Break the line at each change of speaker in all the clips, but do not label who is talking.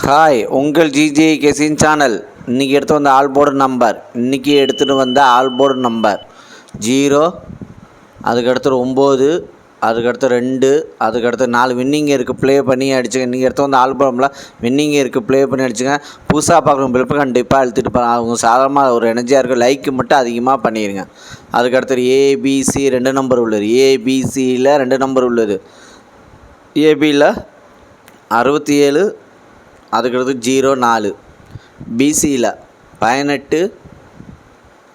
Hi, உங்கள் GJ கெசின் channel. இன்றைக்கி எடுத்து வந்த ஆல்போர்டு நம்பர், இன்றைக்கி எடுத்துகிட்டு வந்த ஆல்போர்டு நம்பர் 0, அதுக்கடுத்து 9, அதுக்கடுத்து 2, அதுக்கடுத்து 4 வின்னிங் இருக்குது. ப்ளே பண்ணி அடிச்சுங்க. இன்றைக்கி எடுத்து வந்த ஆல்பமில் வின்னிங் இருக்குது. ப்ளே பண்ணி அடிச்சுங்க. புதுசாக பார்க்குற பிள்ளைப்பு கண்டிப்பாக அழுத்திட்டு போகிறாங்க. அவங்க சாதாரணமாக ஒரு எனர்ஜியாக இருக்குது. லைக்கு மட்டும் அதிகமாக பண்ணிடுங்க. அதுக்கடுத்து ஏபிசி 2 நம்பர் உள்ளது. ஏபிசியில் 2 நம்பர் உள்ளது. ஏபியில் 67, அதுக்கடுத்து 04, பிசியில் 18,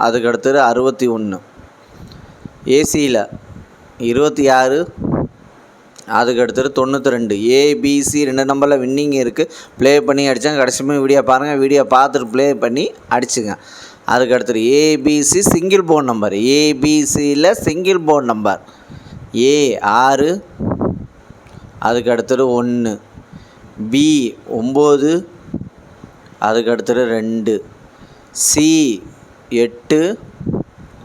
அதுக்கடுத்தது 61, ஏசியில் 26, அதுக்கடுத்தது 92. ஏபிசி 2 நம்பரில் வின்னிங் இருக்குது. ப்ளே பண்ணி அடித்தாங்க. கடைசியுமே வீடியோ பாருங்கள். வீடியோ பார்த்துட்டு ப்ளே பண்ணி அடிச்சுங்க. அதுக்கடுத்தது ஏபிசி சிங்கிள் போர்டு நம்பர். ஏபிசியில் சிங்கிள் போர்டு நம்பர் ஏ 6, அதுக்கடுத்தது 1, பி 9, அதுக்கடுத்தது 2, சி 8,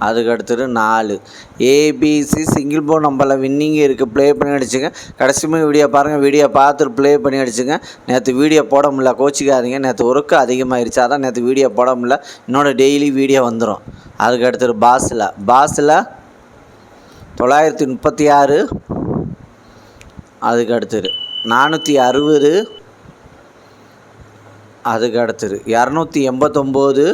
அதுக்கடுத்தது 4. ஏபிசி சிங்கிள் போர்டு நம்பரில் வின்னிங் இருக்குது. ப்ளே பண்ணி அடிச்சுங்க. கடைசியுமே வீடியோ பாருங்கள். வீடியோ பார்த்துட்டு ப்ளே பண்ணி அடிச்சுங்க. நேற்று வீடியோ போட முடியல, கோச்சிக்காதீங்க. நேற்று ஒர்க்கு அதிகமாகிடுச்சு, அதான் நேற்று வீடியோ போட முடியல. இன்னொன்று டெய்லி வீடியோ வந்துடும். அதுக்கடுத்தது பாஸில் 936, அதுக்கு அடுத்தது 460, அதுக்கு அடுத்தது 289,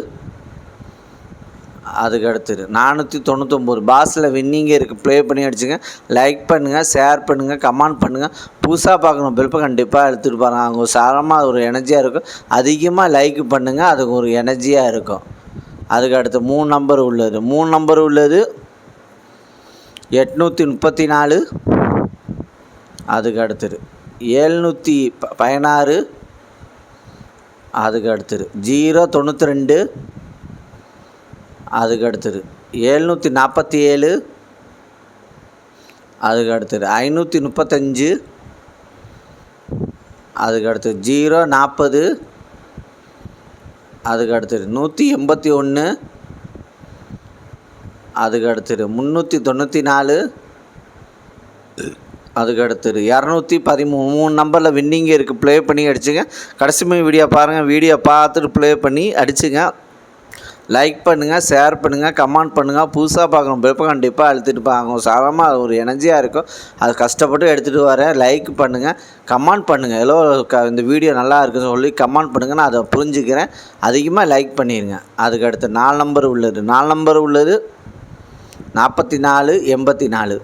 அதுக்கு அடுத்தது 499. பாஸில் வின்னிங் இருக்குது. ப்ளே பண்ணி அடிச்சுங்க. லைக் பண்ணுங்கள், ஷேர் பண்ணுங்கள், கமெண்ட் பண்ணுங்கள். புதுசாக பார்க்கணும் பில்ப்பை கண்டிப்பாக எடுத்துகிட்டு பாருங்கள். அவங்க சாரமாக ஒரு எனர்ஜியாக இருக்கும். அதிகமாக லைக் பண்ணுங்கள், அதுக்கு ஒரு எனர்ஜியாக இருக்கும். அதுக்கு அடுத்து 3 நம்பர் உள்ளது. 3 நம்பர் உள்ளது 834, அதுக்கு அடுத்தது 716, அதுக்கு அடுத்தது 092, அதுக்கு அடுத்தது 747, அதுக்கு அடுத்தது 535, அதுக்கு அடுத்தது 040, அதுக்கு அடுத்தது 181, அதுக்கு அடுத்தது 394, அதுக்கு அடுத்தது 213. 3 நம்பரில் வின்னிங் இருக்குது. ப்ளே பண்ணி அடிச்சுங்க. கடைசியுமே வீடியோ பாருங்கள். வீடியோ பார்த்துட்டு ப்ளே பண்ணி அடிச்சுங்க. லைக் பண்ணுங்கள், ஷேர் பண்ணுங்கள், கமெண்ட் பண்ணுங்கள். புதுசாக பார்க்கணும் பில்ப்பை கண்டிப்பாக அழுத்திட்டு பாருங்க. சாதாரணமாக ஒரு எனர்ஜியாக இருக்கும். அது கஷ்டப்பட்டு எடுத்துகிட்டு வரேன். லைக் பண்ணுங்கள், கமெண்ட் பண்ணுங்கள். எவ்வளோ இந்த வீடியோ நல்லா இருக்குன்னு சொல்லி கமெண்ட் பண்ணுங்கள். நான் அதை புரிஞ்சுக்கிறேன். அதிகமாக லைக் பண்ணிடுங்க. அதுக்கு அடுத்து 4 நம்பர் உள்ளது. 4 நம்பர் உள்ளது 44, 84,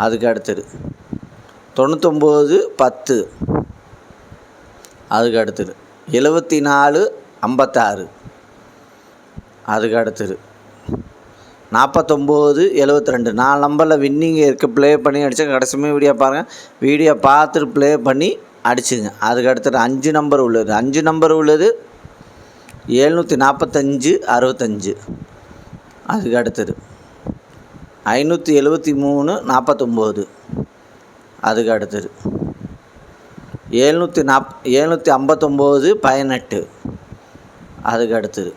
அதுக்கு அடுத்தது 99, 10, அதுக்கு அடுத்தது 74, 56, அதுக்கு அடுத்தது 49, 72. 4 நம்பரில் வின்னிங் இருக்குது. ப்ளே பண்ணி அடித்தா கடைசியுமே வீடியோ பாருங்கள். வீடியோ பார்த்துட்டு ப்ளே பண்ணி அடிச்சுங்க. அதுக்கு அடுத்தது 5 நம்பர் உள்ளது. 5 நம்பர் உள்ளது 745, 65, அதுக்கு அடுத்தது 573, 49, அதுக்கு அடுத்தது 759, 18, அதுக்கு அடுத்தது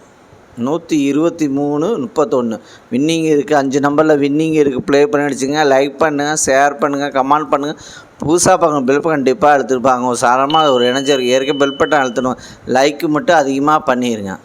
123, 31. வின்னிங் இருக்குது. 5 நம்பரில் வின்னிங் இருக்குது. ப்ளே பண்ணி அடிச்சுங்க. லைக் பண்ணுங்கள், ஷேர் பண்ணுங்கள், கமெண்ட் பண்ணுங்கள். புதுசாக பார்க்கணும் பில்ப்பை கண்டிப்பாக அழுத்திருப்பாங்க. சாதாரணமாக ஒரு எனர்ஜி இருக்குது. ஏற்கனவே பெல் பட்டன் அழுத்தணும். லைக்கு மட்டும் அதிகமாக பண்ணிடுங்க.